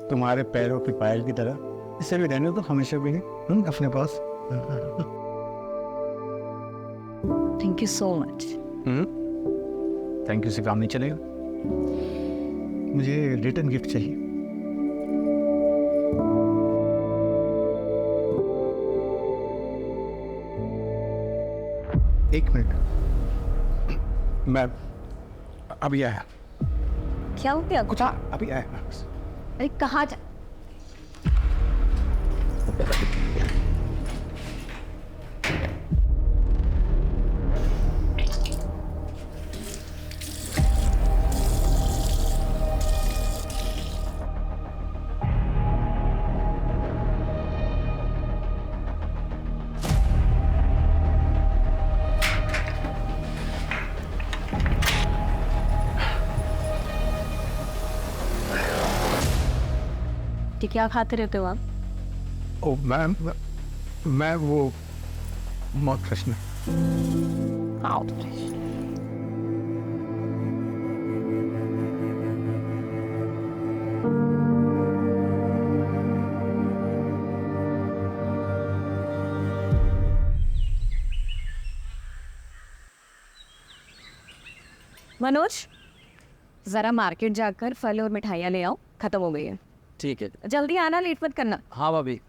तुम्हारे पैरों की पायल की तरह इसे भी रहने तो हमेशा भी अपने पास। Thank you so much. Thank you से काम नहीं चलेगा। मुझे रिटर्न गिफ्ट चाहिए। एक मिनट, मैं अभी आया। क्या हो गया? कुछ अभी आया मैं बस। अरे कहाँ जा? क्या खाते रहते हो आप? ओ मैं वो मौत फ्रेश में। Out fresh. मनोज, जरा मार्केट जाकर फल और मिठाइयाँ ले आओ, खत्म हो गई है। ठीक है। जल्दी आना, लेट मत करना। हाँ भाभी।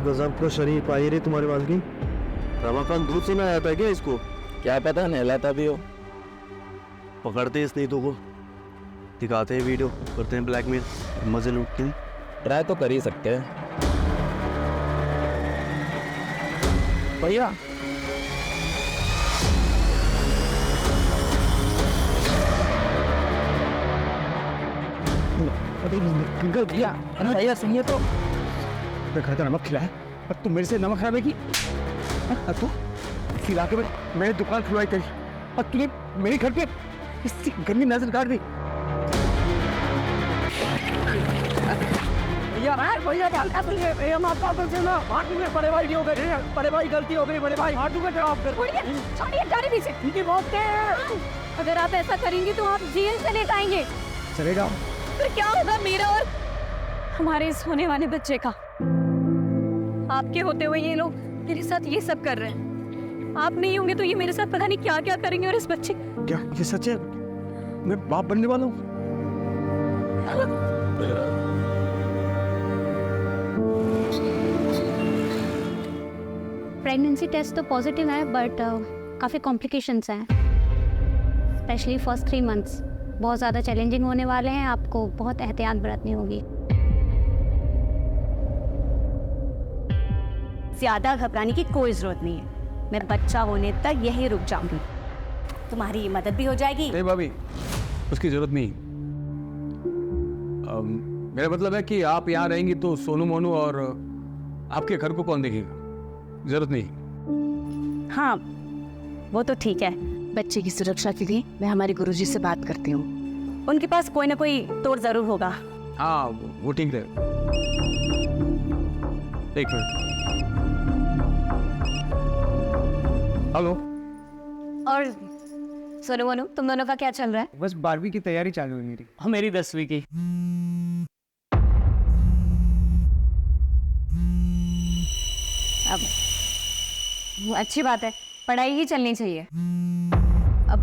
गजब का शरीर पाई रे तुम्हारे बाल की। रमाकांत दूध से ना आता है क्या इसको? क्या पता नहलाता भी हो। पकड़ते इस नहीं तो को, दिखाते हैं वीडियो, करते हैं ब्लैकमेल, मजे लूटते हैं। ट्राई तो कर ही सकते हैं भैया। भैया भैया सुनिए तो। मैं घर का नमक खिलाया और तू मेरे से नमक खराबे की। तू खिला के मैंने दुकान खुलवाई तेरी और तूने मेरे घर पे इतनी गंदी नजर काट दी। भैया माफ कर दो ना, हाथ में बड़े भाई हो गए, बड़े भाई गलती हो गई, बड़े भाई हाथ में जवाब कर। छोड़िए पीछे। ठीक है बहुत है। अगर आप ऐसा करेंगे तो आप जेल चले जाएंगे। चले जाओ। फिर क्या होगा मेरा और हमारे इस होने वाले बच्चे का? आपके होते हुए ये लोग मेरे साथ ये सब कर रहे हैं। आप नहीं होंगे तो ये मेरे साथ पता नहीं क्या क्या करेंगे। और इस बच्चे, क्या ये सच है? मैं बाप बनने वाला हूँ। प्रेगनेंसी टेस्ट तो पॉजिटिव है बट काफ़ी कॉम्प्लिकेशंस हैं, स्पेशली फर्स्ट 3 मंथ्स बहुत ज़्यादा चैलेंजिंग होने वाले हैं। आपको बहुत एहतियात बरतनी होगी। ज्यादा घबराने की कोई जरूरत नहीं है। मैं बच्चा होने तक यहीं रुक जाऊंगी, तुम्हारी मदद भी हो जाएगी। नहीं भाभी, उसकी जरूरत नहीं। मेरा मतलब है कि आप यहाँ रहेंगी तो सोनू मोनू और आपके घर को कौन देखेगा? जरूरत नहीं। हाँ वो तो ठीक है। बच्चे की सुरक्षा के लिए मैं हमारे गुरुजी से बात करती हूँ, उनके पास कोई ना कोई तोड़ जरूर होगा। हाँ वो ठीक है। एक मिनट। हेलो। और सोनू मोनू, तुम दोनों का क्या चल रहा है? बस 12वीं की तैयारी चालू है मेरी। हाँ मेरी 10वीं की। अब वो अच्छी बात है, पढ़ाई ही चलनी चाहिए। अब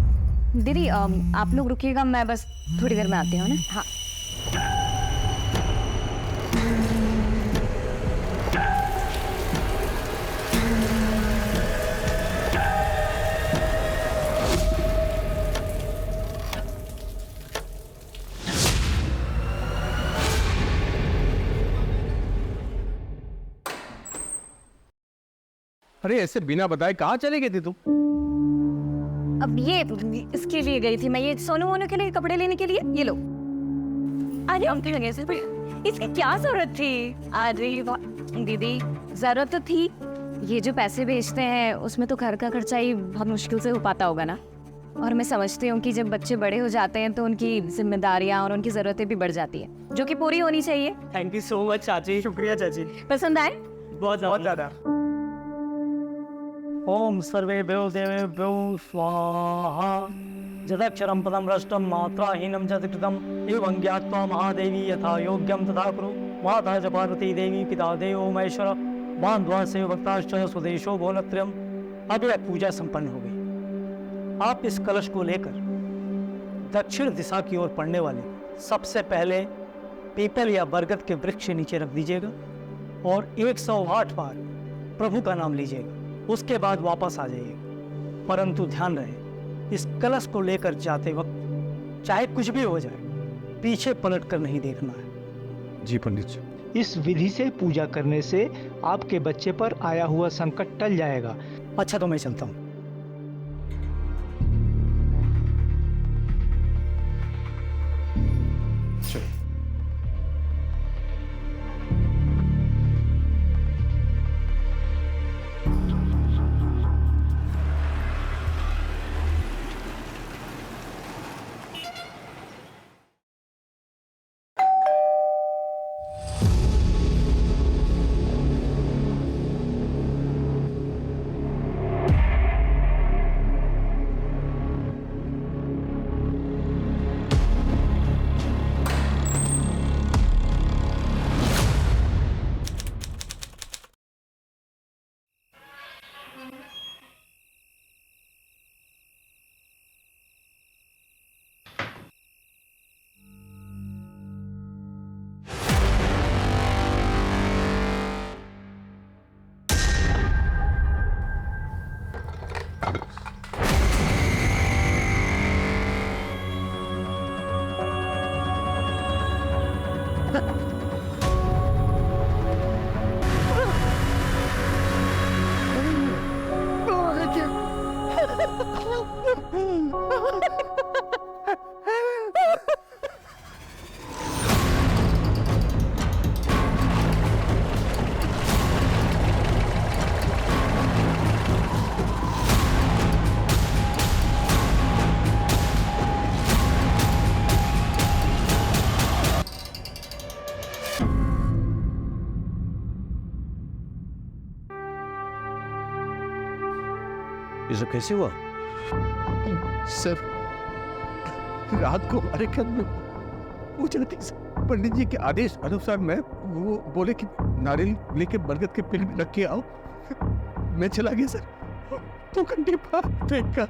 दीदी आप लोग रुकिएगा, मैं बस थोड़ी देर में आती हूँ ना। हाँ अरे ऐसे बिना बताए कहाँ चले गए थे तुम? अब ये इसके लिए गई थी मैं, ये सोनू मोनू के लिए कपड़े लेने के लिए। ये लो, अरे हम थे लगे से इसकी क्या जरूरत थी? अरे दीदी, जरूरत तो थी। ये जो पैसे भेजते हैं उसमें तो घर का खर्चा ही बहुत मुश्किल से हो पाता होगा ना। और मैं समझती हूँ कि जब बच्चे बड़े हो जाते हैं तो उनकी जिम्मेदारियाँ और उनकी ज़रूरतें भी बढ़ जाती है, जो कि पूरी होनी चाहिए। थैंक यू सो मच चाची। शुक्रिया चाची। पसंद आए? बहुत ज़्यादा। ओम सर्वेभ्यो देवेभ्यो स्वाहा। जदक्षरं पदं भ्रष्टं मात्राहीनं च कृतम् एवं ज्ञात्वा महादेवी यथा योग्यं तथा कुरु। माता च पार्वती देवी पिता देवो महेश्वर बांधवा से भक्ताश्च स्वदेशो भोलत्रयम्। अब यह पूजा संपन्न हो गई। आप इस कलश को लेकर दक्षिण दिशा की ओर पड़ने वाले सबसे पहले पीपल या बरगद के वृक्ष के नीचे रख दीजिएगा और 108 बार प्रभु का नाम लीजिएगा। उसके बाद वापस आ जाइएगा। परंतु ध्यान रहे, इस कलश को लेकर जाते वक्त चाहे कुछ भी हो जाए, पीछे पलट कर नहीं देखना है। जी पंडित जी। इस विधि से पूजा करने से आपके बच्चे पर आया हुआ संकट टल जाएगा। अच्छा, तो मैं चलता हूँ। ये सब कैसे हुआ? सर, रात को हमारे घर में पूजा थी सर। पंडित जी के आदेश अनुसार मैं वो बोले कि नारियल लेके बरगद के पेड़ में रख के आओ। मैं चला गया सर। 2 घंटे बाद देखा।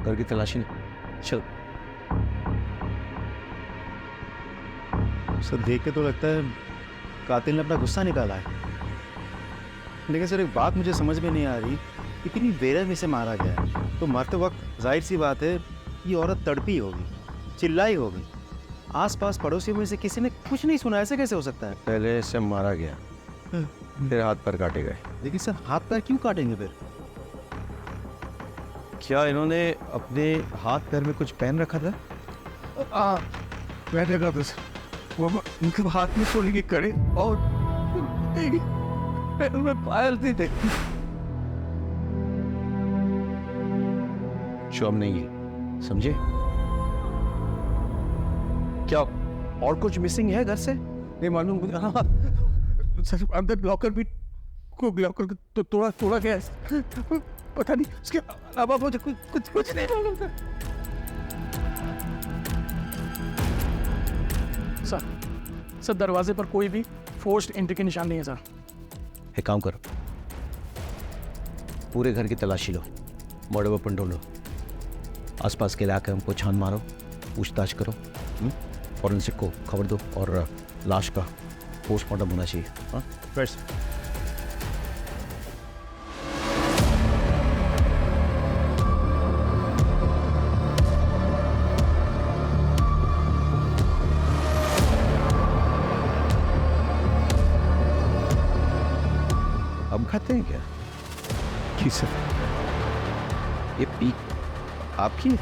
घर की तलाशी नहीं। चल। सर, देख के तो लगता है कातिल ने अपना गुस्सा निकाला है। लेकिन सर, एक बात मुझे समझ में नहीं आ रही, इतनी बेरहमी से मारा गया है तो मरते वक्त जाहिर सी बात है ये औरत तड़पी होगी, चिल्लाई होगी। आसपास पड़ोसियों में से किसी ने कुछ नहीं सुना। ऐसे कैसे हो सकता है? पहले से मारा गया, फिर हाथ पैर काटे गए। लेकिन सर, हाथ पैर क्यों काटेंगे फिर? क्या इन्होंने अपने हाथ पैर में कुछ पहन रखा था? मैं देखा था सर, वो उनके हाथ में सोने के कड़े और पैर में पायल थी। शोम नहीं है, समझे? क्या और कुछ मिसिंग है घर से? नहीं मालूम मुझे। हाँ सर, अंदर लॉकर भी को लॉकर तो तोड़ा गया है। पता नहीं, उसके अलावा मुझे कुछ नहीं मालूम सर। सर, दरवाजे पर कोई भी फोर्स्ड एंट्री के निशान नहीं है सर। एक काम करो, पूरे घर की तलाशी लो, बड़े वेपन ढूंढो, आसपास के इलाके हमको छान मारो, पूछताछ करो, फॉरेंसिक को खबर दो और लाश का पोस्टमार्टम होना चाहिए। हाँ, बस। हम खाते हैं क्या? जी सर। ये पीक आपकी है?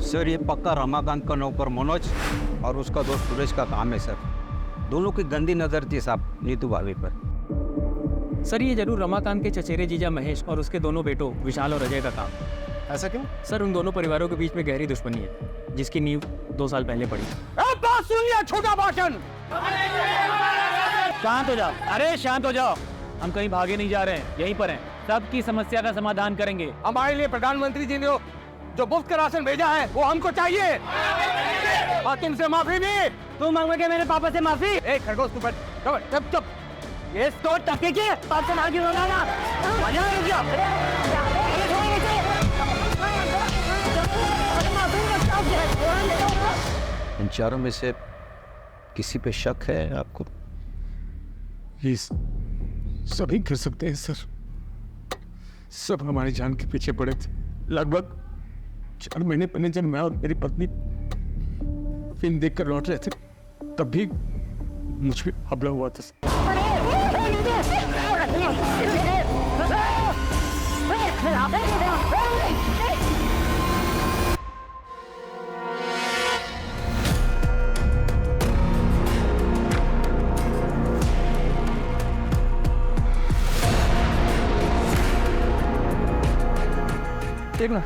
सर ये पक्का रमाकांत का नौकर मनोज और उसका दोस्त सुरेश का काम है सर। दोनों की गंदी नज़र थी साहब नीतू भाभी पर। सर ये जरूर रमाकांत के चचेरे जीजा महेश और उसके दोनों बेटों विशाल और अजय का काम। ऐसा क्यों? सर उन दोनों परिवारों के बीच में गहरी दुश्मनी है जिसकी नींव 2 साल पहले पड़ी। बात सुनिए, छोटा भाषण। शांत हो जाओ, अरे शांत हो जाओ। हम कहीं भागे नहीं जा रहे हैं, यहीं पर हैं। सबकी समस्या का समाधान करेंगे। हमारे लिए प्रधानमंत्री जी ने जो मुफ्त का राशन भेजा है वो हमको चाहिए। हाकिम से माफी भी। तू मांगोगे मेरे पापा से माफी? ए खरगोश तू बैठ, चुप चुप। ये तो टके के पाप से आगे होगा ना। मजा आ गया। इन चारों में से किसी पे शक है आपको? प्लीज सभी कर सकते हैं सर। सब हमारी जान के पीछे पड़े थे। लगभग 4 महीने पहले जब मैं और मेरी पत्नी फिल्म देखकर लौट रहे थे तब भी मुझ पे हमला हुआ था। देखना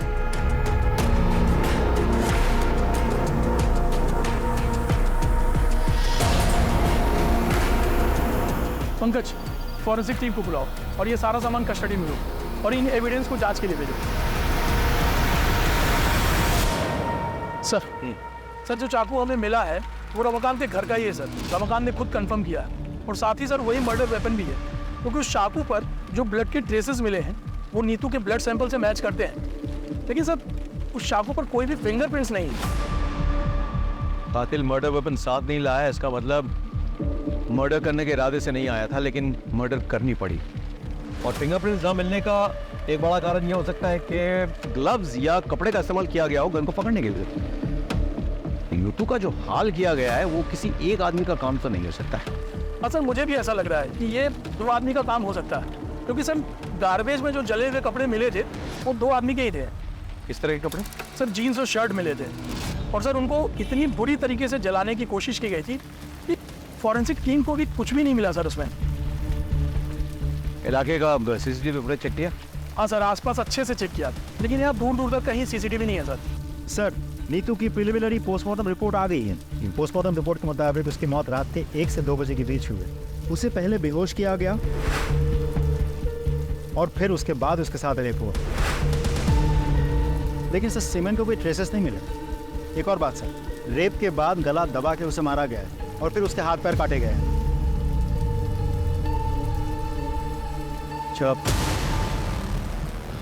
पंकज, फॉरेंसिक टीम को बुलाओ और ये सारा सामान कस्टडी में लो और इन एविडेंस को जांच के लिए भेजो। सर जो चाकू हमें मिला है वो रमाकांत के घर का ही है सर। रमाकांत ने खुद कंफर्म किया है और साथ ही सर वही मर्डर वेपन भी है, क्योंकि उस चाकू पर जो ब्लड के ट्रेसेस मिले हैं वो नीतू के ब्लड सैंपल से मैच करते हैं, लेकिन सर उस चाकू पर कोई भी फिंगरप्रिंट्स नहीं है। कातिल मर्डर वेपन साथ नहीं लाया, इसका मतलब मर्डर करने के इरादे से नहीं आया था, लेकिन मर्डर करनी पड़ी। और फिंगरप्रिंट्स ना मिलने का एक बड़ा कारण यह हो सकता है कि ग्लव्स या कपड़े का इस्तेमाल किया गया हो गन को पकड़ने के लिए। यूतू का जो हाल किया गया है वो किसी एक आदमी का काम तो नहीं हो सकता है। हाँ सर, मुझे भी ऐसा लग रहा है कि ये 2 आदमी का काम हो सकता है, क्योंकि सर गार्बेज में जो जले हुए कपड़े मिले थे वो 2 आदमी के ही थे। इस तरह के कपड़े सर जीन्स और शर्ट मिले थे और सर उनको इतनी बुरी तरीके से जलाने की कोशिश की गई थी कि फॉरेंसिक टीम को भी कुछ भी नहीं मिला सर उसमें। इलाके का सीसीटीवी फुटेज चेक किया? हाँ सर, आसपास अच्छे से चेक किया, लेकिन यहाँ दूर दूर तक कहीं सीसीटीवी नहीं है सर। सर, नीतू की प्रिलिमिनरी पोस्टमार्टम रिपोर्ट आ गई है। पोस्टमार्टम रिपोर्ट के मुताबिक उसकी मौत रात के 1 से 2 बजे के बीच हुई है। उसे पहले बेहोश किया गया और फिर उसके बाद उसके साथ रेप हुआ, लेकिन सर सीमेंट को कोई ट्रेसेस नहीं मिले। एक और बात सर, रेप के बाद गला दबा के उसे मारा गया है और फिर उसके हाथ पैर काटे गए हैं। चुप।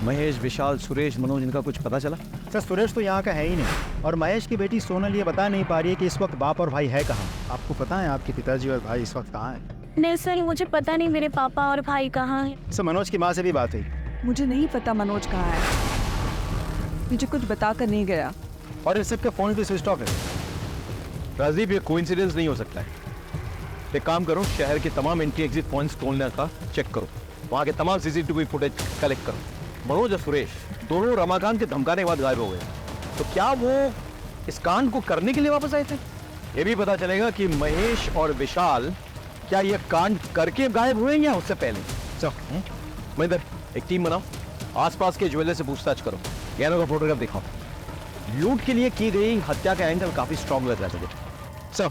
महेश, विशाल, सुरेश, मनोज, इनका कुछ पता चला? सर सुरेश तो यहाँ का है ही नहीं और महेश की बेटी सोनल ये बता नहीं पा रही है कि इस वक्त बाप और भाई है कहाँ। आपको पता है आपके पिताजी और भाई इस वक्त कहाँ हैं? नहीं सर, मुझे पता नहीं मेरे पापा और भाई कहाँ हैं। सर मनोज की माँ से भी बात हुई। मुझे नहीं पता मनोज कहाँ है, मुझे कुछ बता कर नहीं गया। और इस सबके फोन भी स्विच ऑफ है। राजीव, ये कोइंसिडेंस नहीं हो सकता है। एक काम करो, शहर के तमाम एंट्री एग्जिट पॉइंट्स खोलने का चेक करो, वहाँ के तमाम सीसीटीवी फुटेज कलेक्ट करो। मनोज और सुरेश दोनों रमाकांत के धमकाने के बाद गायब हो गए, तो क्या वो इस कांड को करने के लिए वापस आए थे? ये भी पता चलेगा कि महेश और विशाल क्या ये कांड करके गायब हुए या उससे पहले। चलो महेंद्र, एक टीम बनाओ, आसपास के ज्वेलर से पूछताछ करो, गहनों का फोटोग्राफ दिखाओ। लूट के लिए की गई हत्या का एंगल काफी स्ट्रॉन्ग लग रहा है मुझे। चलो।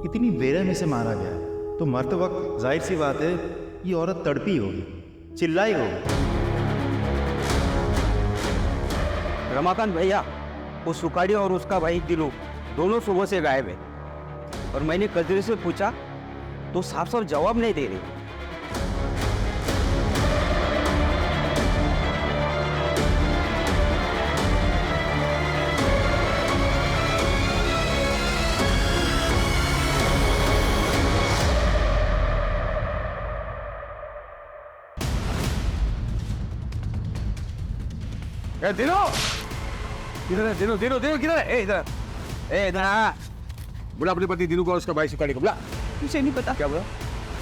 इतनी बेरहमी से मारा गया तो मरते वक्त जाहिर सी बात है ये औरत तड़पी होगी, चिल्लाई होगी। रमाकांत भैया, वो सुकाड़ी और उसका भाई दिलू दोनों सुबह से गायब है और मैंने कजरी से पूछा तो साफ साफ जवाब नहीं दे रही। दिनो किधर है? दिनो दिनो दिनो किधर है? इधर इधर आ। बुला अपनी पति दिनू को और उसका भाई सुखाड़ी को बुला। मुझे नहीं पता, क्या बोला?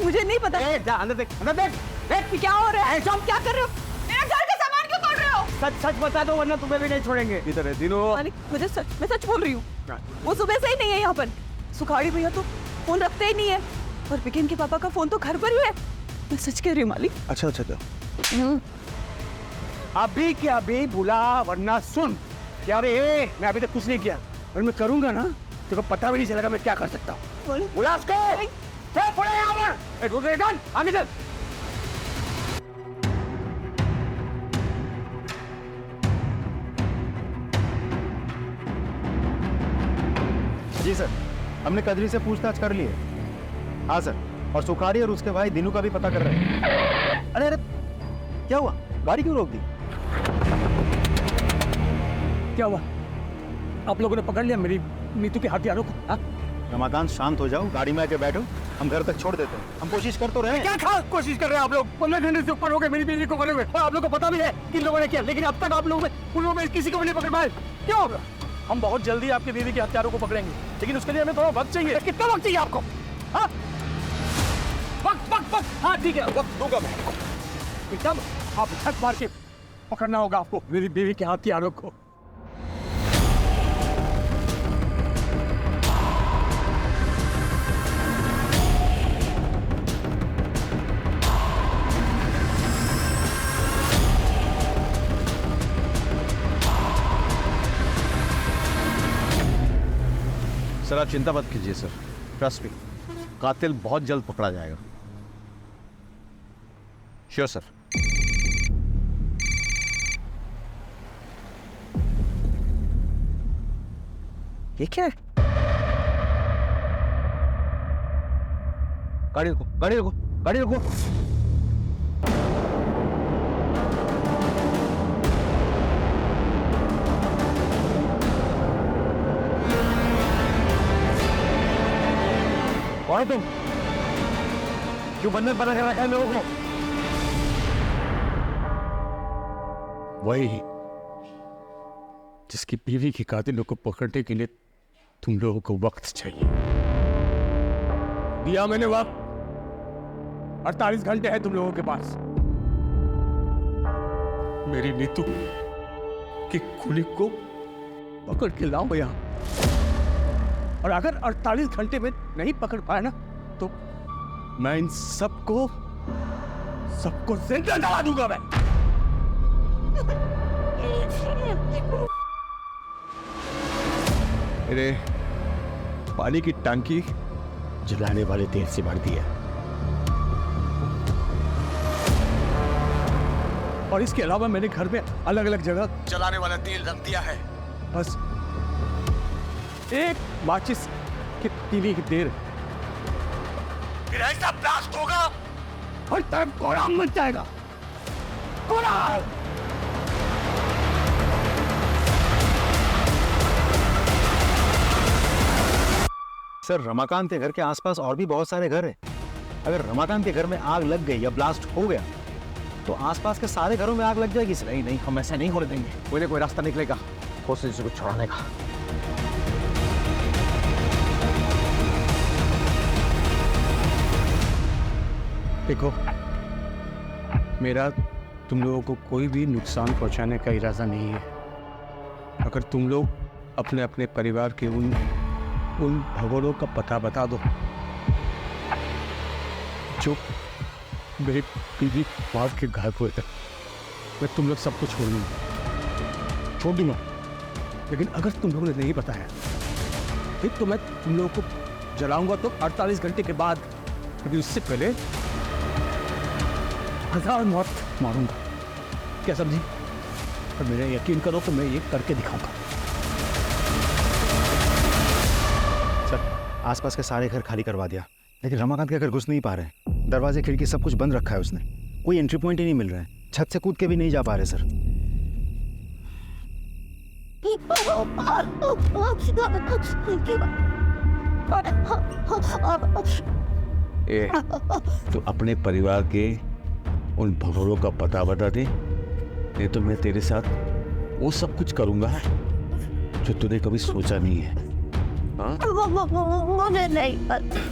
मुझे नहीं पता। जा अंदर देख, अंदर देख। देख क्या हो रहा है? तुम क्या कर रहे हो? मेरे घर का सामान क्यों तोड़ रहे हो? सच सच बता दो वरना तुम्हें भी नहीं छोड़ेंगे। किधर है दिनो? मालिक, मैं सच बोल रही हूँ। वो सुबह से ही नहीं है यहाँ पर। सुखाड़ी भैया तो फोन रखते ही नहीं है, और विकेन के पापा का फोन तो घर पर ही है। मैं सच कह रही हूँ मालिक। अच्छा अच्छा अभी क्या अभी बुला वरना सुन। क्या रे, मैं अभी तक कुछ नहीं किया और मैं करूंगा ना तेरे को पता भी नहीं चलेगा मैं क्या कर सकता हूँ। बुला उसको। चल पड़े यहाँ पर। दूसरे डन आगे चल। जी सर, हमने कदरी से पूछताछ कर ली है। हाँ सर, और सुखाड़ी और उसके भाई दिनू का भी पता कर रहे हैं। अरे अरे क्या हुआ? गाड़ी क्यों रोक दी? क्या हुआ? आप लोगों ने पकड़ लिया मेरी नीतू के हथियारों को? हाँ? रमाकांत शांत हो जाओ, गाड़ी में आके बैठो, हम घर तक छोड़ देते हैं। हम कोशिश कर तो रहे हैं। क्या कोशिश कर रहे हैं आप लोग? 15 घंटे से ऊपर हो गए मेरी बीवी को पकड़े हुए, और आप लोग को पता भी है किन लोगों ने किया, लेकिन अब तक आप लोगों में उन लोगों में किसी को भी नहीं पकड़ पाए। क्यों होगा? हम बहुत जल्दी आपके बीवी के हत्यारों को पकड़ेंगे, लेकिन उसके लिए हमें थोड़ा वक्त चाहिए। कितना वक्त चाहिए आपको? हाँ? वक्त। हाँ ठीक है, वक्त दूंगा मैं। एकदम आप छत मार के पकड़ना होगा आपको मेरी बीवी के हथियारों को। सर आप चिंता मत कीजिए सर, ट्रस्ट मी, कातिल बहुत जल्द पकड़ा जाएगा। Sure sir. ये क्या है? गाड़ी रुको, गाड़ी रुको, गाड़ी रुको। कौन है तुम? क्यों बंधन बना कर रखा है लोगों को? वही जिसकी बीवी के कातिलों को पकड़ने के लिए तुम लोगों को वक्त चाहिए। दिया मैंने वक्त, 48 घंटे है तुम लोगों के पास। मेरी नीतू की खुली को पकड़ के लाओ यहां, और अगर 48 घंटे में नहीं पकड़ पाया ना तो मैं इन सबको जिंदा जला दूंगा मैं। मेरे पानी की टंकी जलाने वाले तेल से भर दिया, और इसके अलावा मैंने घर में अलग अलग जगह जलाने वाला तेल रख दिया है। बस एक माचिस की तीली की देर, फिर ऐसा ब्लास्ट होगा और तब कोराम मच जाएगा। कोराम! सर, रमाकांत के घर के आसपास और भी बहुत सारे घर हैं। अगर रमाकांत के घर में आग लग गई या ब्लास्ट हो गया तो आसपास के सारे घरों में आग लग जाएगी सर। नहीं, हम ऐसा नहीं होने देंगे। कोई ना कोई रास्ता निकलेगा कोशिश को छुड़ाने का। देखो, मेरा तुम लोगों को कोई भी नुकसान पहुंचाने का इरादा नहीं है। अगर तुम लोग अपने अपने परिवार के उन भगोड़ों का पता बता दो जो मेरी बीवी मार के घायल हुए थे, मैं तुम लोग सबको छोड़ दूंगा। लेकिन अगर तुम लोगों ने नहीं बताया फिर तो मैं तुम लोगों को जलाऊंगा तो 48 घंटे के बाद, क्योंकि उससे पहले 1000 मौत मारूंगा। क्या समझी? और मेरा यकीन करो तो मैं ये करके दिखाऊंगा। सर, आसपास के सारे घर खाली करवा दिया, लेकिन रमाकांत के घर घुस नहीं पा रहे। दरवाजे खिड़की सब कुछ बंद रखा है उसने। कोई एंट्री पॉइंट ही नहीं मिल रहा है। छत से कूद के भी नहीं जा पा रहे सर। तो अपने परिवार के उन भगोड़ों का पता बता दे, नहीं तो मैं तेरे साथ वो सब कुछ करूंगा जो तूने कभी सोचा नहीं है। हाँ? मुझे नहीं पता।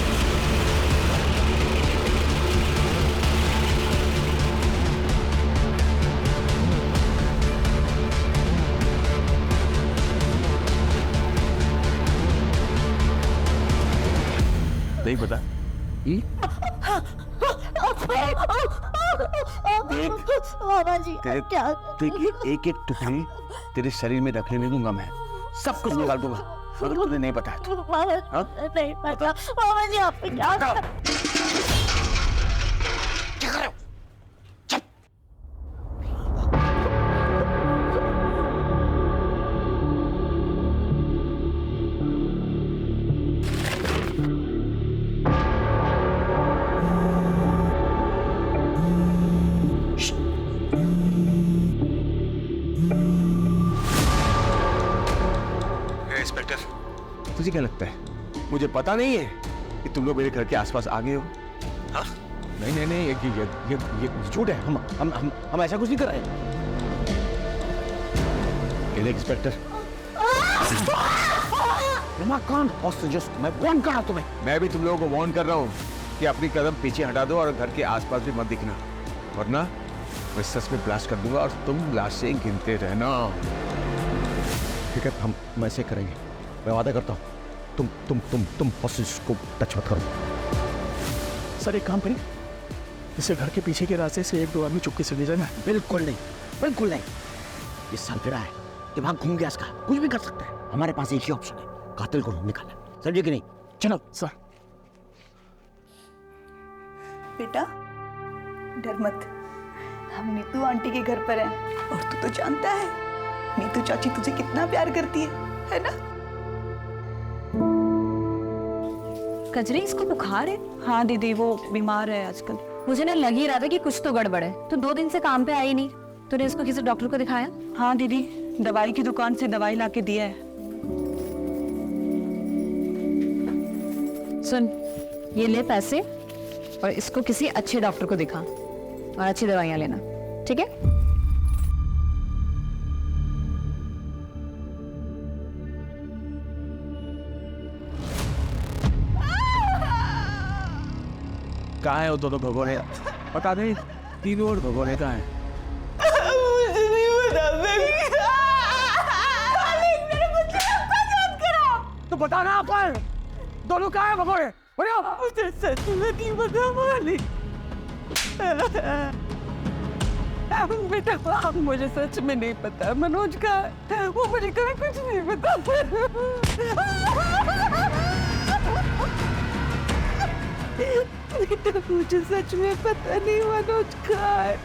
नहीं पता? देखिए एक एक टुकड़ी तेरे शरीर में रखने नहीं दूंगा मैं, सब कुछ निकाल दूंगा अगर तुझे नहीं पता है तो। नहीं पता मामा जी, आप क्या कर रहे हो? इंस्पेक्टर, तुझे क्या लगता है मुझे पता नहीं है कि तुम लोग मेरे घर के आसपास आ गए हो? हाँ? नहीं, ये झूठ है। हम ऐसा कुछ नहीं कर रहे। ये इंस्पेक्टर, मैं वार्न कर रहा हूं तुम्हें। मैं भी तुम लोगों को वार्न कर रहा हूँ कि अपनी कदम पीछे हटा दो और घर के आसपास भी मत दिखना, वरना मैं सच में ब्लास्ट कर दूंगा और तुम लाशें गिनते रहना। ठीक है, हम ऐसे करेंगे, मैं वादा करता हूँ। तुम हॉस्टेज को टच मत करो। सर एक काम करें, इसे घर के पीछे के रास्ते से 1-2 आदमी चुपके से ले जाना। बिल्कुल नहीं, बिल्कुल नहीं। ये सरफिरा है, दिमाग घूम गया इसका, कुछ भी कर सकता है। हमारे पास एक ही ऑप्शन है, कातिल को निकालना। समझे कि नहीं? चलो सर। बेटा डर मत, हम नीतू आंटी के घर पर हैं और तू तो जानता है नीतू चाची तुझे कितना प्यार करती है ना? कजरी, इसको बुखार है? हाँ दीदी, वो बीमार है आजकल। मुझे ना लग ही रहा था कि कुछ तो गड़बड़ है। तू 2 दिन से काम पे आई नहीं, तूने इसको किसी डॉक्टर को दिखाया? हाँ दीदी, दवाई की दुकान से दवाई लाके दिया है। सुन, ये ले पैसे और इसको किसी अच्छे डॉक्टर को दिखा और अच्छी दवाइयां लेना, ठीक है? कहाँ है वो दोनों भगोने? बता दे, तीनों और भगोने कहाँ हैं? मुझे नहीं बता। तो बताना पर दोनों कहाँ हैं भगोने? मुझे सच में नहीं पता मालिक। बेटा मुझे सच में नहीं पता मनोज का, वो मुझे कभी कुछ नहीं पता। बेटा मुझे सच में पता नहीं मनोज का है।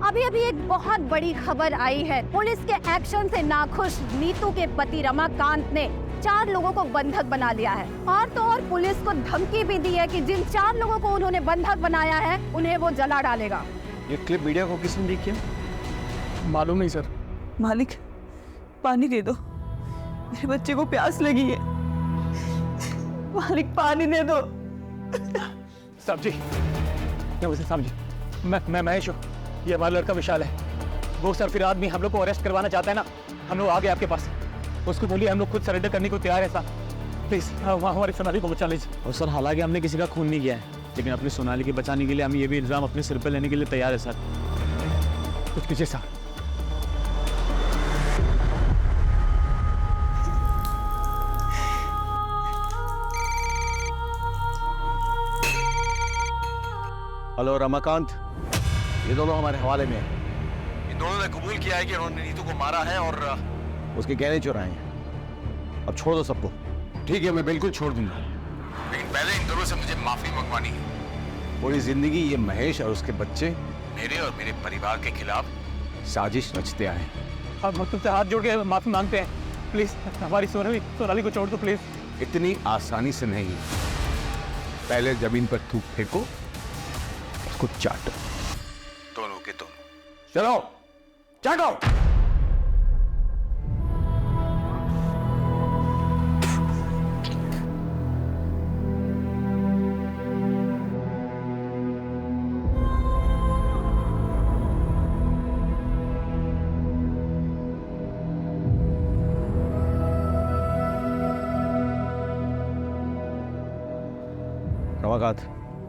अभी एक बहुत बड़ी खबर आई है। पुलिस के एक्शन से नाखुश नीतू के पति रमाकांत ने 4 लोगों को बंधक बना लिया है और तो और पुलिस को धमकी भी दी है कि जिन 4 लोगों को उन्होंने बंधक बनाया है उन्हें वो जला डालेगा। ये क्लिप मीडिया को किसने लीक किया? मालूम नहीं सर। मालिक पानी दे दो, मेरे बच्चे को प्यास लगी है। मालिक पानी दे दो। साहब जी, नमस्ते साहब जी, मैं महेश हूँ, ये हमारा लड़का विशाल है। वो सर फिर आदमी हम लोग को अरेस्ट करवाना चाहता है ना, हम लोग आ गए आपके पास। उसको बोलिए हम लोग खुद सरेंडर करने को तैयार है साहब, प्लीज हमारी सोनाली को बचा लीजिए। और सर हालांकि हमने किसी का खून नहीं किया है, लेकिन अपनी सोनाली के बचाने के लिए हम ये भी इल्जाम अपने सिर पर लेने के लिए तैयार है सर। कुछ कीजिए साहब। हेलो रमाकांत, ये दोनों हमारे हवाले में हैं। इन दोनों ने कबूल किया है कि उन्होंने नीतू को मारा है और उसके गहने चुराए हैं। अब छोड़ दो सबको। ठीक है, मैं बिल्कुल छोड़ दूंगा, लेकिन पहले इन दोनों से मुझे माफी मंगवानी है। पूरी जिंदगी ये महेश और उसके बच्चे मेरे और मेरे परिवार के खिलाफ साजिश रचते आए। हम तुमसे हाथ जोड़ के माफी मांगते हैं, प्लीज हमारी सोनाली को छोड़ दो प्लीज। इतनी आसानी से नहीं, पहले जमीन पर थूक फेंको, उसको चाटो, दोनों के दोनों। चलो चाटो। रमाकांत,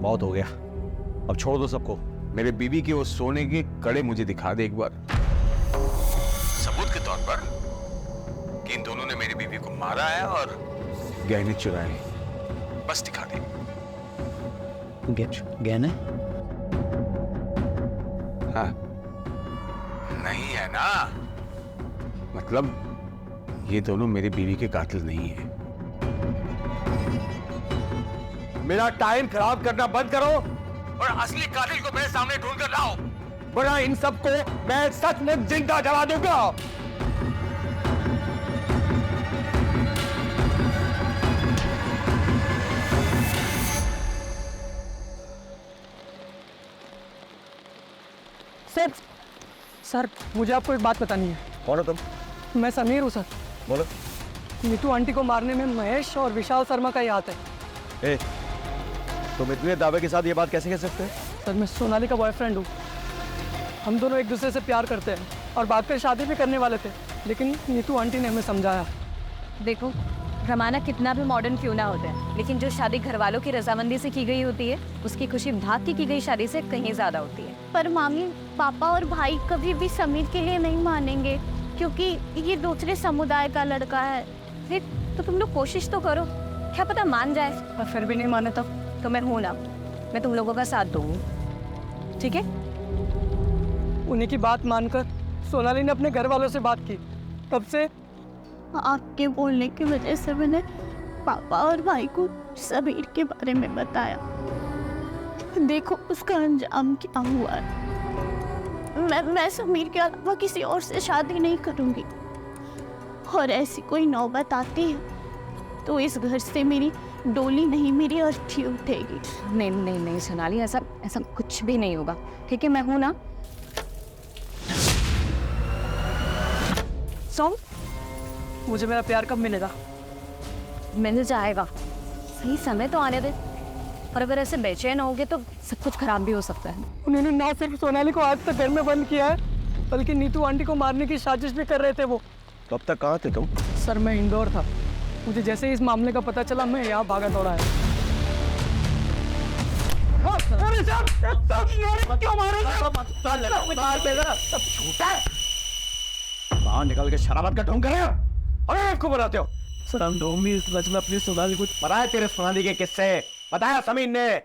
बहुत हो गया, अब छोड़ दो सबको। मेरे बीवी के वो सोने के कड़े मुझे दिखा दे एक बार, सबूत के तौर पर कि इन दोनों ने मेरी बीवी को मारा है और गहने चुराए हैं। बस दिखा दे। गहने? हाँ, नहीं है ना, मतलब ये दोनों मेरी बीवी के कातिल नहीं है। मेरा टाइम खराब करना बंद करो और असली कातिल को मेरे सामने ढूंढ कर लाओ, वरना इन सबको मैं सच में जिंदा जला दूंगा। सर मुझे आपको एक बात बतानी है। कौन हो तुम? मैं समीर हूँ सर। बोलो। नीतू आंटी को मारने में महेश और विशाल शर्मा का ही हाथ है। ए, तुम इतने दावे के साथ ये बात कैसे कह सकते हो? सर मैं सोनाली का बॉयफ्रेंड हूँ। हम दोनों एक दूसरे से प्यार करते हैं और बाद में शादी भी करने वाले थे, लेकिन नीतू आंटी ने हमें समझाया। देखो, रमाना कितना भी मॉडर्न क्यों ना होता है, लेकिन जो शादी घर वालों की रजामंदी से की गई होती है, उसकी खुशी भाग की गई शादी से कहीं ज्यादा होती है। पर मामी, पापा और भाई कभी भी समीर के लिए नहीं मानेंगे, क्योंकि ये दूसरे समुदाय का लड़का है। फिर तो तुम लोग कोशिश तो करो, क्या पता मान जाए। और फिर भी नहीं माने तो मैं हूं ना, मैं तुम लोगों का साथ दूंगी, ठीक है? उन्हीं की बात मानकर सोनाली ने अपने घर वालों से बात की। तब से आपके बोलने की वजह से मैंने पापा और भाई को समीर के बारे में बताया। देखो उसका अंजाम क्या हुआ है। मैं समीर के अलावा किसी और से शादी नहीं करूंगी, और ऐसी कोई नौबत आती है तो इस घर से मेरी डोली नहीं, मेरी अर्थी उठेगी। नहीं नहीं नहीं सोनाली, ऐसा कुछ भी नहीं होगा, ठीक है? मैं हूं ना। सॉन्ग, मुझे मेरा प्यार कब मिलेगा? मिल जाएगा, सही समय तो आने दे। और अगर ऐसे बेचैन होगे तो सब कुछ खराब भी हो सकता है। उन्होंने ना सिर्फ सोनाली को आज तक घर में बंद किया है, बल्कि नीतू आंटी को मारने की साजिश भी कर रहे थे वो। तो अब तक कहाँ थे तुम? सर मैं इंदौर था, मुझे जैसे ही इस मामले का पता चला मैं यहाँ भागा दौड़ा है। बाहर निकल के शराबत का ढोंग कर रहे हो? अरे इसको बनाते हो? सर हम ढोंगी इस रच में अपनी सोनाली को। पता है तेरे सोनाली के किस्से? बताया समीर ने,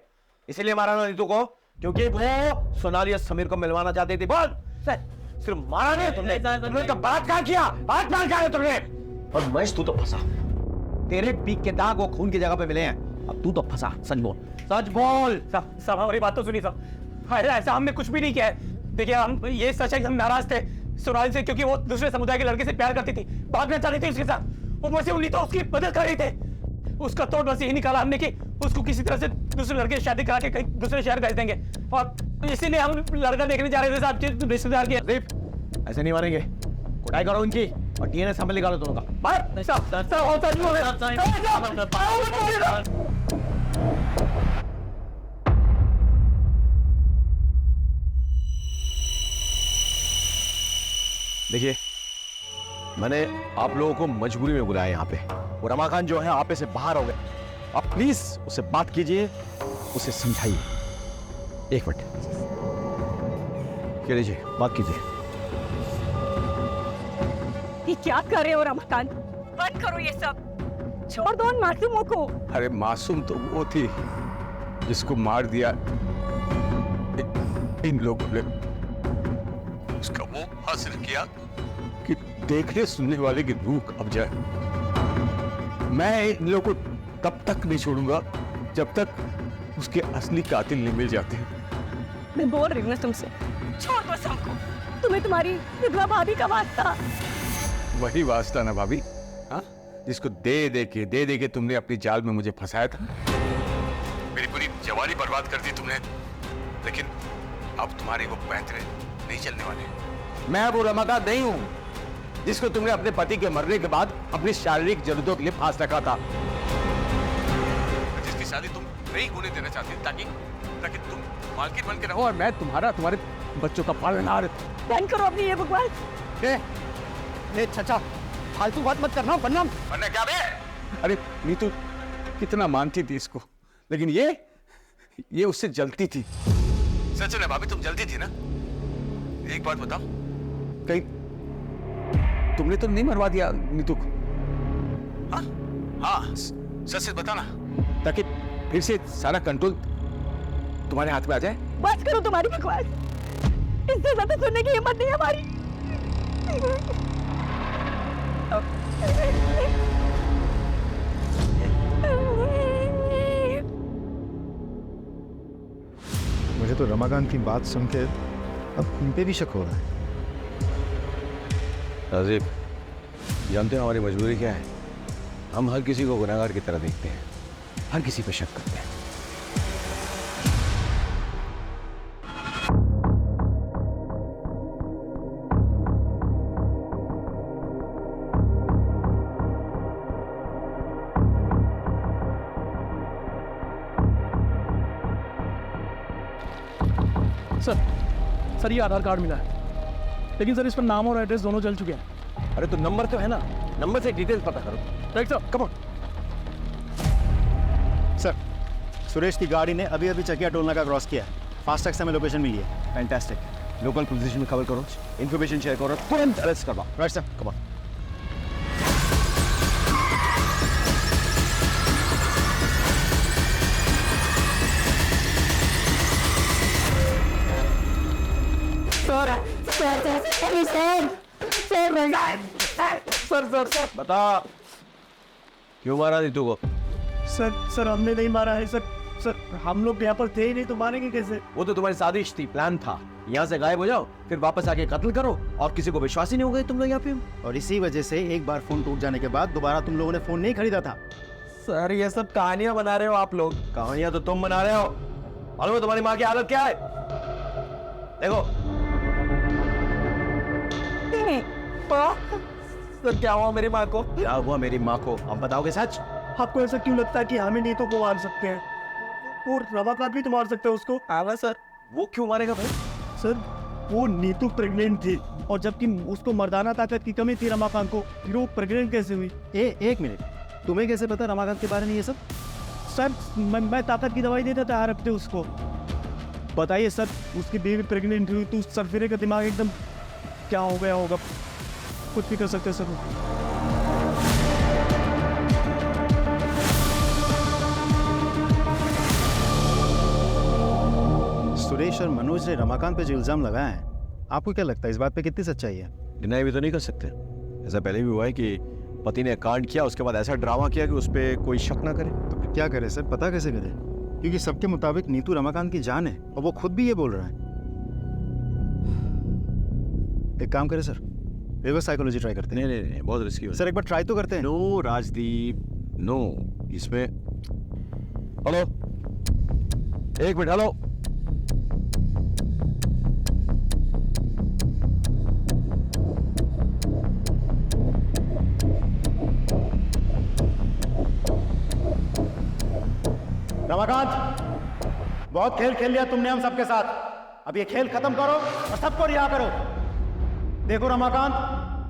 इसीलिए मारा ना नीतू को, क्योंकि वो सोनाली और समीर को मिलवाना चाहती थी। बोल, सिर्फ मारा नहीं तुमने तो बलात्कार किया। बलात्कार किया तुमने। और महेश तू तो फंसा, तेरे पीक के दाग वो खून की जगह पे मिले हैं। अब तू तो फंसा। सच बोल, सच बोल। सब हमारी बात तो सुनी सब। ऐसा हमने कुछ भी नहीं किया है। देखिए हम ये सच है कि हम नाराज थे सोनाली से, क्योंकि वो दूसरे समुदाय के लड़के से प्यार करती थी, भागना चाहती थी उसके साथ। ऊपर से उन्हीं तो उसकी मदद कर रही थे। उसका तोड़ बस यही निकाला हमने कि उसको किसी तरह से दूसरे लड़के से शादी करा के कहीं दूसरे शहर भेज देंगे, और इसीलिए हम लड़का देखने जा रहे थे साहब के रिश्तेदार के। ऐसे नहीं मारेंगे, कुटाई करो इनकी और डीएनए सैंपल निकालो दोनों का। देखिए, मैंने आप लोगों को मजबूरी में बुलाया यहाँ पे, और रमाकांत जो है आपे से बाहर हो गए। आप प्लीज उससे बात कीजिए, उसे समझाइए। एक मिनट, कह लीजिए, बात कीजिए। ये क्या कर रहे हो रमाकांत? बंद करो ये सब, छोड़ दो उन मासूमों को। अरे मासूम तो वो थी जिसको मार दिया इन लोगों ने। उसका वो हासिल किया कि देखने सुनने वाले की रूह अब जाए। मैं इन लोगों को तब तक नहीं छोड़ूंगा जब तक उसके असली कातिल नहीं मिल जाते। मैं बोल रही हूँ ना तुमसे, छोड़ दो सबको। तुम्हें तुम्हारी विधवा भाभी का वास्ता। वही वास्ता ना भाभी, हाँ, जिसको दे दे के तुमने अपनी जाल में मुझे फंसाया था। मेरी पूरी जवानी बर्बाद कर दी तुमने, लेकिन अब तुम्हारे वो पैंतरे नहीं चलने वाले। मैं वो रमाकांत नहीं हूं जिसको तुमने अपने पति के मरने के बाद अपनी शारीरिक जरूरतों के लिए फांस रखा था, जिसकी शादी तुम नहीं होने देना चाहती ताकि तुम मालकिन बन के रहो और मैं तुम्हारे बच्चों का पालनहार। बंद करो अपनी ये बकवास। चाचा, फालतू बात मत करना, वरना क्या बे? अरे नीतू कितना मानती थी इसको, लेकिन ये ये उससे जलती थी। सच है भाभी, तुम जलती थी ना? एक बात बताओ, कहीं तुमने तो नहीं मरवा दिया नीतू को? हाँ हाँ, सच सच बताना, ताकि फिर से सारा कंट्रोल तुम्हारे हाथ में आ जाए। बस करो तुम्हारी बकवास, इससे ज्यादा सुनने की हिम्मत नहीं हमारी। मुझे तो रमाकांत की बात सुन के अब उन पे भी शक हो रहा है। राजीव, जानते हो हमारी मजबूरी क्या है? हम हर किसी को गुनहगार की तरह देखते हैं, हर किसी पे शक करते हैं। सर ये आधार कार्ड मिला है, लेकिन सर इस पर नाम और एड्रेस दोनों जल चुके हैं। अरे तो नंबर तो है ना, नंबर से डिटेल्स पता करो। Right sir, come on. Sir, Suresh की गाड़ी ने अभी अभी चकिया टोल नाका क्रॉस किया है। फास्टैग से हमें लोकेशन मिली है। फैंटास्टिक। लोकल पुलिस में खबर करो, इन्फॉर्मेशन शेयर करो, तुरंत अरेस्ट करवाओ। Right sir, come on. Sir बता, क्यों मारा नीतू को? सर हमने नहीं मारा है सर हम लोग यहाँ पर थे ही नहीं, तो मारेंगे कैसे? वो तो तुम्हारी साजिश थी, प्लान था। यहाँ से गायब हो जाओ, फिर वापस आके कत्ल करो, और किसी को विश्वास ही नहीं हो गए तुम लोग यहाँ पे। और इसी वजह से एक बार फोन टूट जाने के बाद दोबारा तुम लोगों ने फोन नहीं खरीदा था। सर ये सब कहानियां बना रहे हो आप लोग। कहानियां तो तुम बना रहे हो। मालूम है तुम्हारी माँ की हालत क्या है? देखो सर क्या हुआ मेरी माँ को? क्या हुआ मेरी माँ को, अब बताओगे सच? आपको ऐसा क्यों लगता है कि हमें नीतू को मार सकते हैं? वो रमाकांत भी तो मार सकते हैं उसको। आवा सर, वो क्यों मारेगा भाई? सर वो नीतू प्रेग्नेंट थी, और जबकि उसको मर्दाना ताकत की कमी थी रमाकांत को, फिर वो प्रेग्नेंट कैसे हुई? एक मिनट, तुम्हें कैसे पता रमाकांत के बारे में ये सब? सर मैं ताकत की दवाई देता था हर हफ्ते उसको। बताइए सर, उसकी बीवी प्रेग्नेंट हुई तो उस सरफिरे का दिमाग एकदम क्या हो गया होगा? कुछ भी कर सकते सर। सुरेश और मनोज ने रमाकांत पे जो इल्जाम लगाया है, आपको क्या लगता है इस बात पे कितनी सच्चाई है? डिनाई भी तो नहीं कर सकते। ऐसा पहले भी हुआ है कि पति ने कांड किया, उसके बाद ऐसा ड्रामा किया कि उस पर कोई शक ना करे। तो फिर क्या करे सर, पता कैसे करे? क्योंकि सबके मुताबिक नीतू रमाकांत की जान है, और वो खुद भी ये बोल रहा है। एक काम करे सर, रिवर्स साइकोलॉजी ट्राई करते हैं। नहीं, बहुत रिस्की हो सर एक बार ट्राई तो करते हैं। No Rajdeep, no. इसमें हेलो, एक मिनट, हेलो। रमाकांत, बहुत खेल खेल लिया तुमने हम सबके साथ। अब ये खेल खत्म करो और सबको रिहा करो। देखो रमाकांत,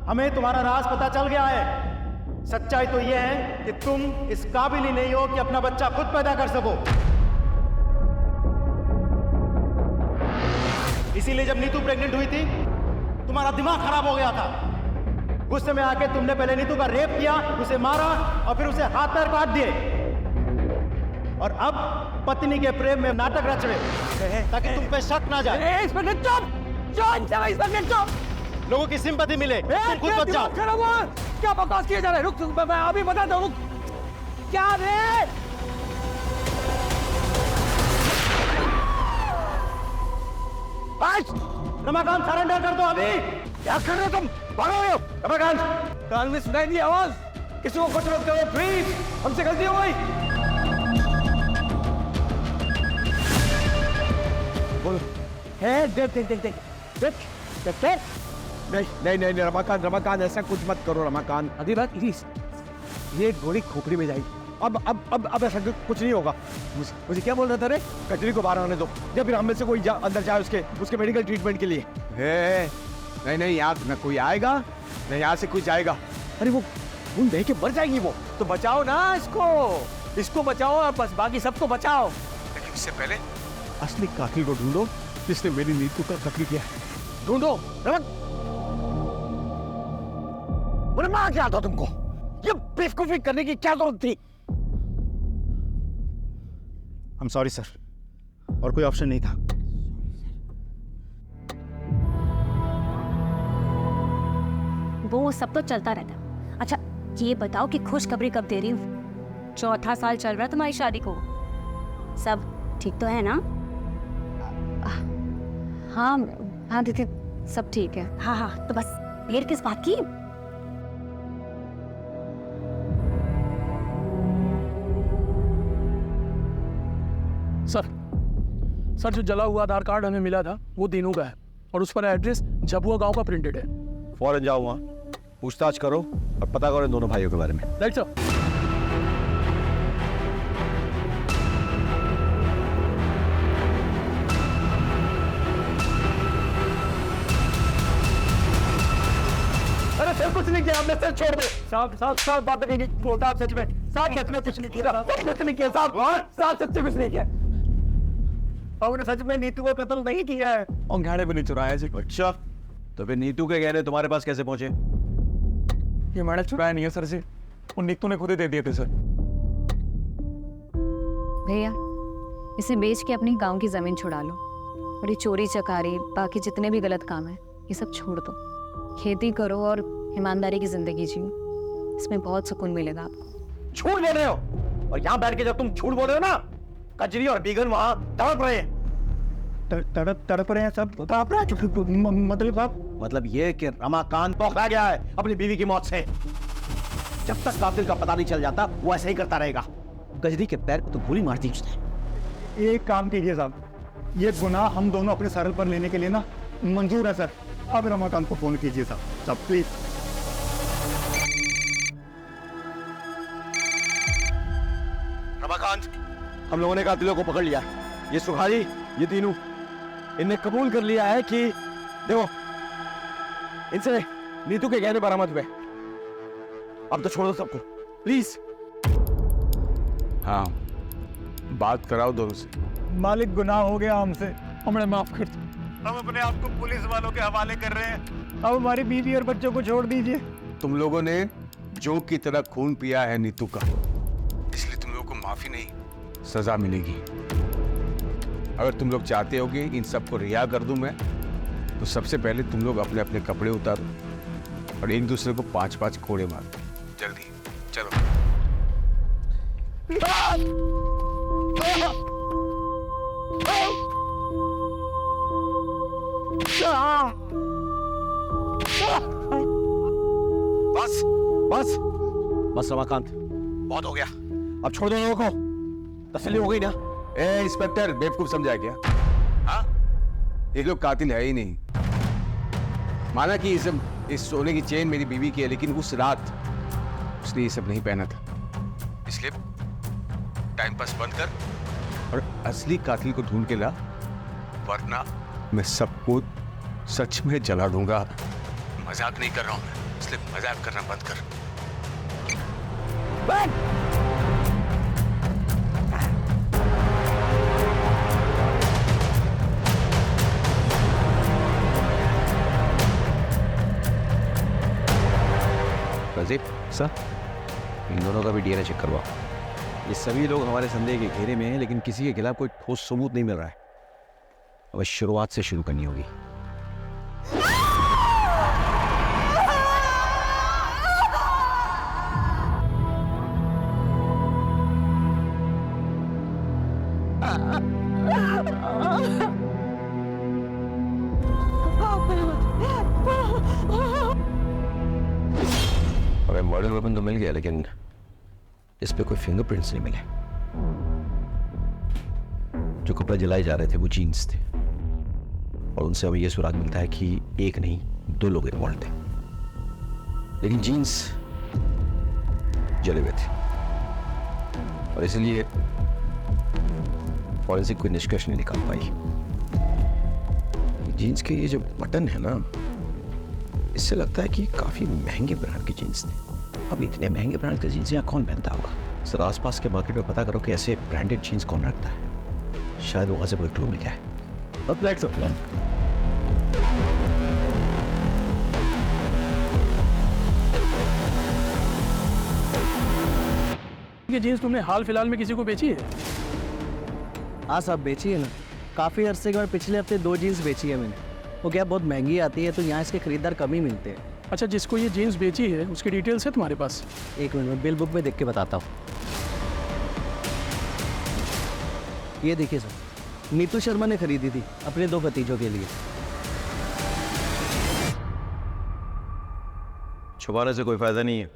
हमें तुम्हारा राज पता चल गया है। सच्चाई तो यह है कि तुम इस काबिल ही नहीं हो कि अपना बच्चा खुद पैदा कर सको। इसीलिए जब नीतू प्रेग्नेंट हुई थी, तुम्हारा दिमाग खराब हो गया था। गुस्से में आके तुमने पहले नीतू का रेप किया, उसे मारा और फिर उसे हाथ पैर काट दिए। और अब पत्नी के प्रेम में नाटक रच रहे ताकि तुम पे शक ना जाए। लोगों की सिंपैथी मिले, तुम खुद बच जाओ। क्या बकवास किए जा रहे? रुक, मैं अभी बताता हूँ। क्या रे? रमाकांत सरेंडर कर दो अभी। क्या कर रहे हो तुम? भागो रमाकांत। कान में सुनाई दी आवाज? किसी को कुछ मत करो प्लीज, हमसे गलती हो गई। बोलो। नहीं रमाकांत ऐसा कुछ मत करो रमाकांत। अधिराज प्लीज, ये गोली खोपड़ी में जाएगी। अब ऐसा कुछ नहीं होगा। मुझे क्या बोल रहा था रे? कचरी को बाहर आने दो, या फिर हम में से कोई अंदर जाए उसके मेडिकल ट्रीटमेंट के लिए। नहीं यहाँ न कोई आएगा, न यहाँ से कोई जाएगा। अरे वो खून बह के मर जाएगी वो। तो बचाओ ना इसको बचाओ, बस बाकी सबको बचाओ। इससे पहले असली कातिल को ढूंढो जिसने मेरी नीतू का कत्ल किया है। ढूंढो। मुझे मार क्या था तुमको? ये बेवकूफी करने की क्या जरूरत थी? I'm sorry सर, और कोई ऑप्शन नहीं था। वो सब तो चलता रहता है। अच्छा ये बताओ कि खुशखबरी कब दे रही हूँ? 4था साल चल रहा है तुम्हारी शादी को, सब ठीक तो है ना? हाँ हाँ दीदी सब ठीक है। हाँ हाँ तो बस देर किस बात की? सर जो जला हुआ आधार कार्ड हमें मिला था वो तीनों का है और उस पर एड्रेस झबुआ गांव का प्रिंटेड है। फौरन जाओ वहाँ, पूछताछ करो और पता करो इन दोनों भाइयों के बारे में। Right sir. अरे सर कुछ नहीं किया आपने, सर छोड़ दे। साहब बात नहीं बोलता आप सच में। साहब सच में कुछ नहीं किया, कुछ नहीं किया साहब सच में कुछ नहीं किया। हमने सच में नीतू को कत्ल नहीं किया है। और गहने भी नहीं चुराया जी। अच्छा, तो फिर नीतू के गहने तुम्हारे पास कैसे पहुंचे? ये मैंने चुराया नहीं है सर जी, वो नीतू ने खुद ही दे दिए थे सर। भैया इसे बेच के अपनी गांव की जमीन छुड़ा लो और ये चोरी चकारी बाकी जितने भी गलत काम है ये सब छोड़ दो। खेती करो और ईमानदारी की जिंदगी जियो, इसमें बहुत सुकून मिलेगा आपको। झूठ बोल रहे हो, और यहाँ बैठ के जब तुम झूठ बोल रहे हो ना, कजरी और बीगन वहाँ तड़प रहे हैं। तड़प रहे हैं सब? मतलब ये कि रमाकांत पकड़ा गया है अपनी बीवी की मौत से। जब तक कातिल का पता नहीं चल जाता वो ऐसे ही करता रहेगा। गजरी के पैर को तो गोली मार दी उसने। एक काम कीजिए साहब, ये गुनाह हम दोनों अपने सर पर लेने के लिए ना मंजूर है सर। अब रमाकांत को फोन कीजिए साहब प्लीज। रमाकांत, हम लोगों ने कातिलों को पकड़ लिया। ये सुखारी, ये तीनों, इनने कबूल कर लिया है कि देखो इनसे नीतू के गहने बरामद हुए। अब तो छोड़ो सबको प्लीज। हाँ, बात कराओ दोनों से। मालिक गुनाह हो गया हमसे, हमें माफ कर दो। हम अपने आप को पुलिस वालों के हवाले कर रहे हैं। अब हमारी बीवी और बच्चों को छोड़ दीजिए। तुम लोगों ने जोग की तरह खून पिया है नीतू का, इसलिए तुम लोगों को माफी नहीं, सजा मिलेगी। अगर तुम लोग चाहते हो कि इन सबको रिहा कर दूं मैं, तो सबसे पहले तुम लोग अपने अपने कपड़े उतारो और एक दूसरे को 5-5 कोड़े मारो। जल्दी चलो। बस बस बस रमाकांत, बहुत हो गया, अब छोड़ दो लोगों को। तसल्ली हो गई ना? ए इंस्पेक्टर, बेवकूफ समझा क्या? हाँ, ये लोग कातिल है ही नहीं। माना कि इस सोने की चेन मेरी बीवी की है, लेकिन उस रात उसने ये सब नहीं पहना था। इसलिए टाइम पास बंद कर और असली कातिल को ढूंढ के ला, वरना मैं सबको सच में जला दूंगा। मजाक नहीं कर रहा हूं मैं, इसलिए मजाक करना बंद कर। प्रदीप सर, इन दोनों का भी डीएनए चेक करवाओ। ये सभी लोग हमारे संदेह के घेरे में हैं, लेकिन किसी के खिलाफ कोई ठोस सबूत नहीं मिल रहा है। अब शुरुआत से शुरू करनी होगी। हमें मर्डर वेपन तो मिल गया, लेकिन इस पे कोई फिंगरप्रिंट्स नहीं मिले। जो कपड़े जलाए जा रहे थे वो जीन्स थे, और उनसे हमें यह सुराग मिलता है कि एक नहीं 2 लोग इन्वॉल्व थे, लेकिन जीन्स जले हुए थे, और इसलिए फॉरेंसिक कोई निष्कर्ष नहीं निकाल पाई। जीन्स के ये जो बटन है ना, इससे लगता है कि काफी महंगे ब्रांड की जीन्स थे। अब इतने महंगे ब्रांड के जीन्स यहाँ कौन पहनता होगा? सर आसपास के मार्केट में पता करो कि ऐसे ब्रांडेड जीन्स कौन रखता है। शायद वहाँ से कोई क्लू मिल जाए। अब लेट्स गो। ये जीन्स तुमने हाल फिलहाल में किसी को बेची है? हाँ साहब, बेची है ना। काफ़ी अरसे के बाद पिछले हफ्ते 2 जीन्स बेची है मैंने। वो क्या बहुत महंगी आती है, तो यहाँ इसके खरीदार कम ही मिलते हैं। अच्छा, जिसको ये जीन्स बेची है उसकी डिटेल्स है तुम्हारे पास? एक मिनट में बिल बुक में देख के बताता हूँ। ये देखिए सर, नीतू शर्मा ने खरीदी थी अपने 2 भतीजों के लिए। छुपाने से कोई फायदा नहीं है।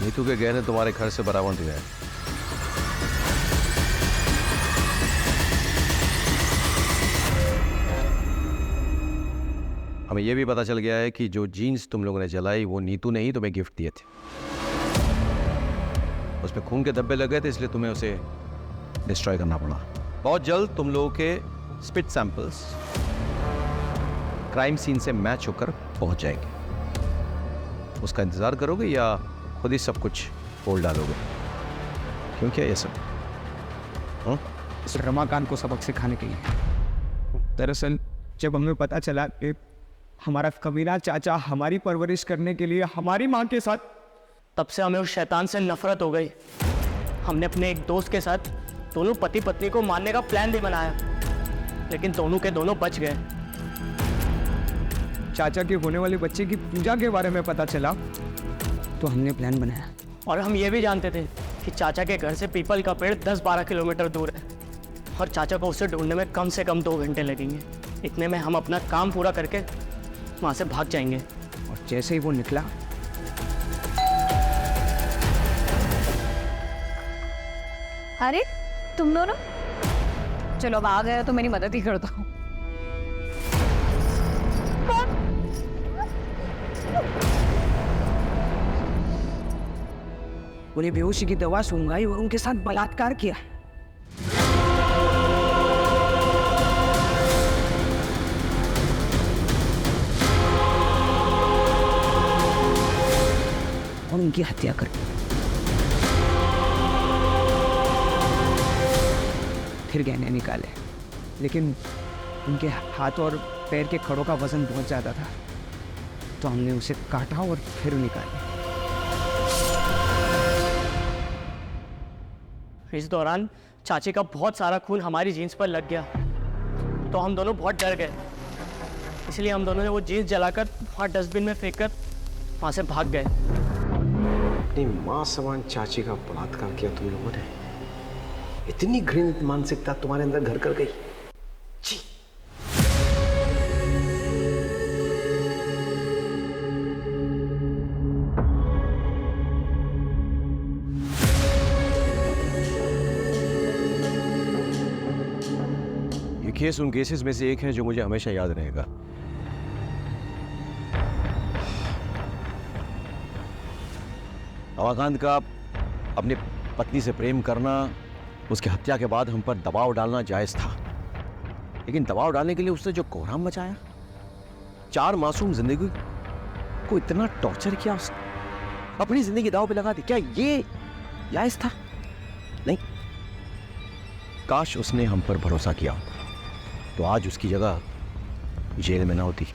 नीतू के गहने तुम्हारे घर से बराबर दिए हैं। हमें यह भी पता चल गया है कि जो जीन्स तुम लोगों ने जलाई वो नीतू ने ही तुम्हें गिफ्ट दिए थे। उसमें खून के धब्बे लगे थे, इसलिए तुम्हें उसे डिस्ट्रॉय करना पड़ा। बहुत जल्द तुम लोगों के स्पिट सैंपल्स क्राइम सीन से मैच होकर पहुंच जाएंगे। उसका इंतजार करोगे या खुद ही सब कुछ बोल डालोगे? क्यों क्या ये सब? रमाकांत को सबक सिखाने के लिए। दरअसल जब हमें पता चला कि हमारा कमीना चाचा हमारी परवरिश करने के लिए हमारी माँ के साथ, तब से हमें उस शैतान से नफरत हो गई। हमने अपने एक दोस्त के साथ दोनों पति पत्नी को मारने का प्लान भी बनाया, लेकिन दोनों के दोनों बच गए। चाचा के होने वाले बच्चे की पूजा के बारे में पता चला तो हमने प्लान बनाया। और हम ये भी जानते थे कि चाचा के घर से पीपल का पेड़ 10-12 किलोमीटर दूर है और चाचा को उसे ढूंढने में कम से कम 2 घंटे लगेंगे। इतने में हम अपना काम पूरा करके वहाँ से भाग जाएंगे। और जैसे ही वो निकला, अरे तुम दोनों, चलो अब आ गए तो मेरी मदद ही कर दो। उन्हें बेहोशी की दवा सुंघाई और उनके साथ बलात्कार किया। और उनकी हत्या कर दी। फिर गहने निकाले, लेकिन उनके हाथ और पैर के खड़ों का वजन बहुत ज़्यादा था, तो हमने उसे काटा और फिर निकाले। इस दौरान चाची का बहुत सारा खून हमारी जीन्स पर लग गया, तो हम दोनों बहुत डर गए। इसलिए हम दोनों ने वो जीन्स जलाकर वहाँ डस्टबिन में फेंककर वहाँ से भाग गए। अपनी माँ समान चाची का बलात्कार किया तुम लोगों ने। इतनी घृणित मानसिकता तुम्हारे अंदर घर कर गई। छी। ये केस उन केसेस में से एक है जो मुझे हमेशा याद रहेगा। रमाकांत का अपनी पत्नी से प्रेम करना, उसकी हत्या के बाद हम पर दबाव डालना जायज था, लेकिन दबाव डालने के लिए उसने जो कोहराम मचाया, 4 मासूम जिंदगी को इतना टॉर्चर किया, उसने अपनी जिंदगी दांव पे लगा दी। क्या ये जायज था? नहीं। काश उसने हम पर भरोसा किया तो आज उसकी जगह जेल में ना होती।